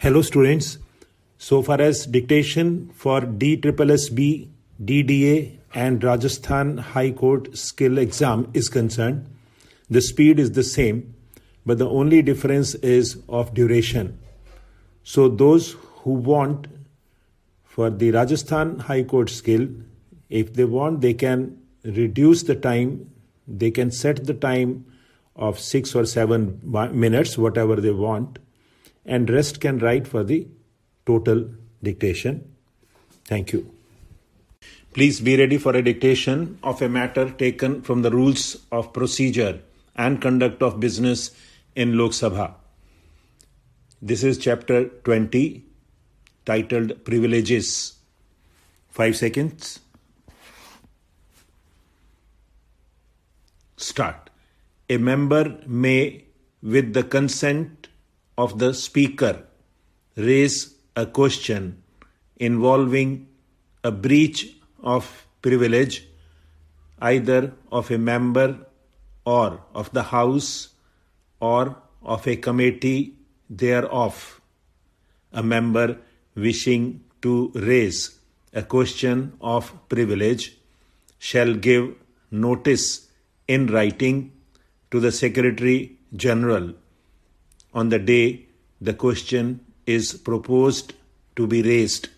Hello students. So far as dictation for DSSB, DDA and Rajasthan High Court skill exam is concerned, the speed is the same, but the only difference is of duration. So those who want for the Rajasthan High Court skill, if they want, they can reduce the time. They can set the time of 6 or 7 minutes, whatever they want, and rest can write for the total dictation. Thank you. Please be ready for a dictation of a matter taken from the rules of procedure and conduct of business in Lok Sabha. This is chapter 20, titled Privileges. 5 seconds. Start. A member may, with the consent of the speaker, raise a question involving a breach of privilege either of a member or of the House or of a committee thereof. A member wishing to raise a question of privilege shall give notice in writing to the Secretary General on the day the question is proposed to be raised.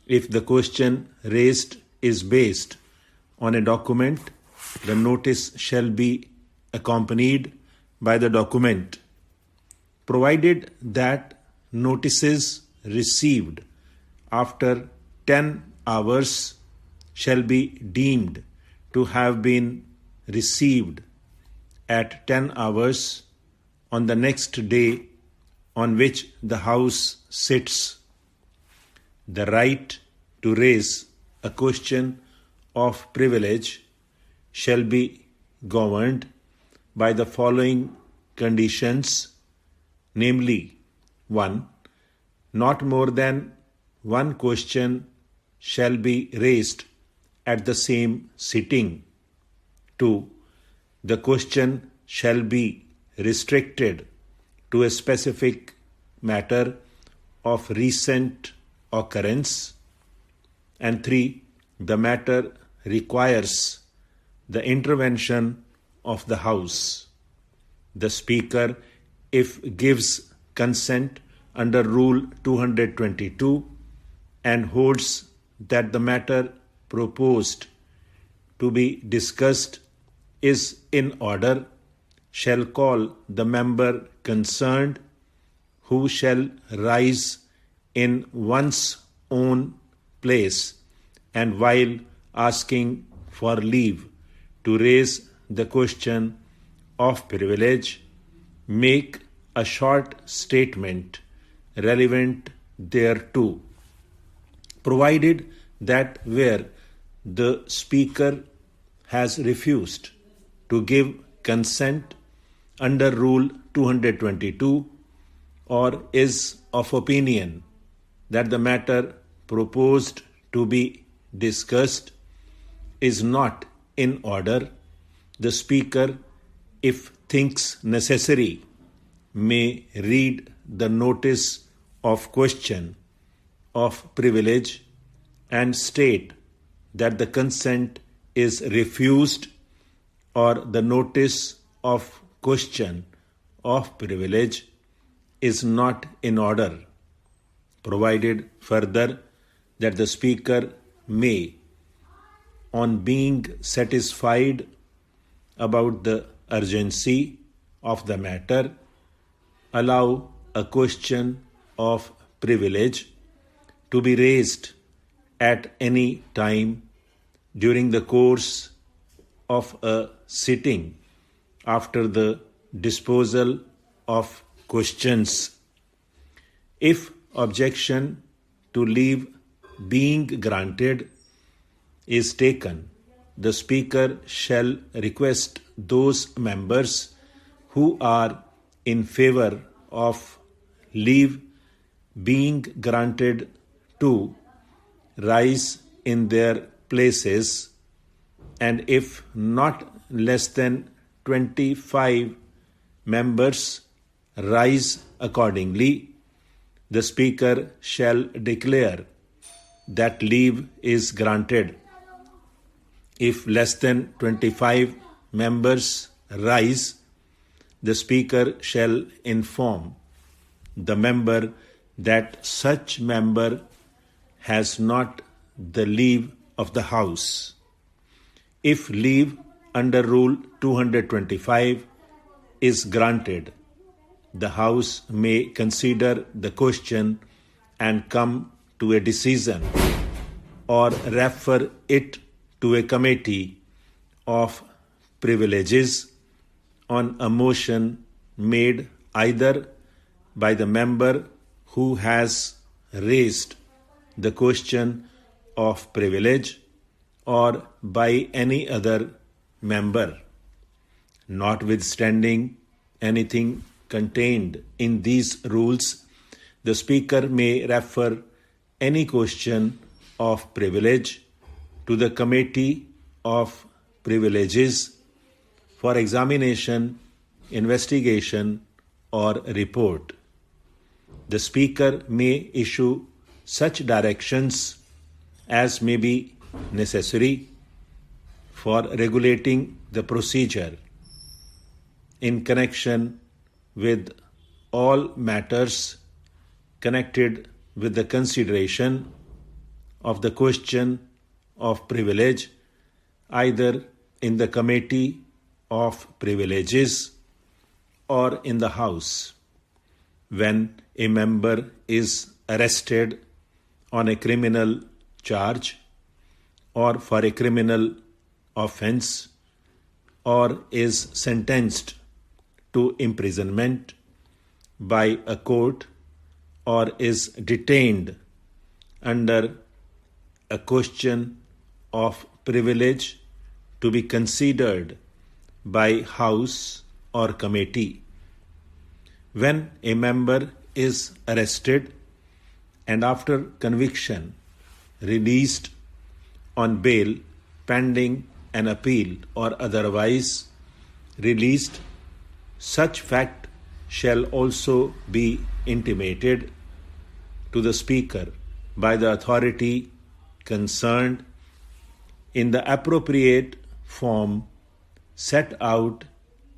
If the question raised is based on a document, the notice shall be accompanied by the document, provided that notices received after 10 hours shall be deemed to have been received at 10 hours on the next day on which the House sits. The right to raise a question of privilege shall be governed by the following conditions, namely, 1. Not more than one question shall be raised at the same sitting. 2. The question shall be restricted to a specific matter of recent occurrence. And 3. The matter requires the intervention of the House. The Speaker, if gives consent under Rule 222 and holds that the matter proposed to be discussed is in order, shall call the member concerned, who shall rise in one's own place and while asking for leave to raise the question of privilege, make a short statement relevant thereto, provided that where the Speaker has refused to give consent under Rule 222 or is of opinion that the matter proposed to be discussed is not in order, the Speaker, if thinks necessary, may read the notice of question of privilege and state that the consent is refused or the notice of question of privilege is not in order, provided further that the Speaker may, on being satisfied about the urgency of the matter, allow a question of privilege to be raised at any time during the course of a sitting after the disposal of questions. If objection to leave being granted is taken, the Speaker shall request those members who are in favor of leave being granted to rise in their places, and if not less than 25 members rise accordingly, the Speaker shall declare that leave is granted. If less than 25 members rise, the Speaker shall inform the member that such member has not the leave of the House. If leave under Rule 225 is granted, the House may consider the question and come to a decision or refer it to a committee of privileges on a motion made either by the member who has raised the question of privilege or by any other member. Notwithstanding anything contained in these rules, the Speaker may refer any question of privilege to the Committee of Privileges for examination, investigation, or report. The Speaker may issue such directions as may be necessary for regulating the procedure in connection with all matters connected with the consideration of the question of privilege, either in the Committee of Privileges or in the House. When a member is arrested on a criminal charge or for a criminal offense or is sentenced to imprisonment by a court or is detained under a question of privilege to be considered by House or committee. When a member is arrested and after conviction released on bail pending an appeal or otherwise released, such fact shall also be intimated to the Speaker by the authority concerned in the appropriate form set out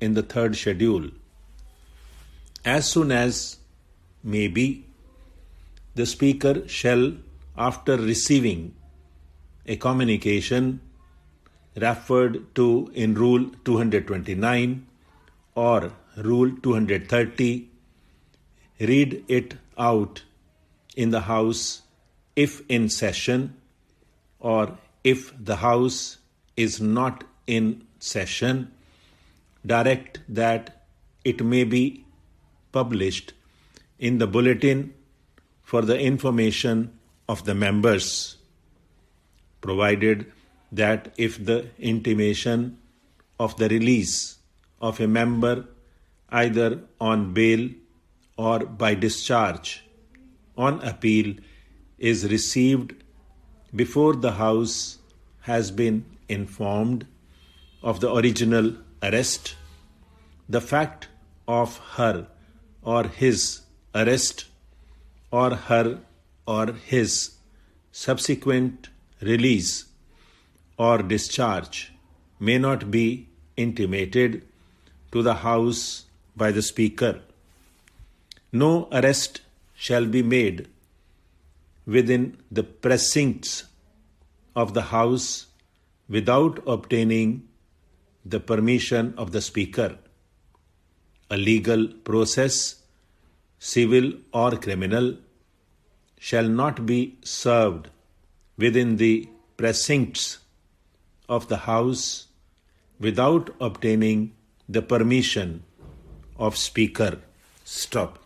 in the third schedule. As soon as may be, the Speaker shall, after receiving a communication referred to in Rule 229 or Rule 230, read it out in the House if in session, or if the House is not in session, direct that it may be published in the bulletin for the information of the members, provided that if the intimation of the release of a member either on bail or by discharge on appeal is received before the House has been informed of the original arrest, the fact of her or his arrest or her or his subsequent release or discharge may not be intimated to the House by the Speaker. No arrest shall be made within the precincts of the House without obtaining the permission of the Speaker. A legal process, civil or criminal, shall not be served within the precincts of the House without obtaining the permission of Speaker. Stop.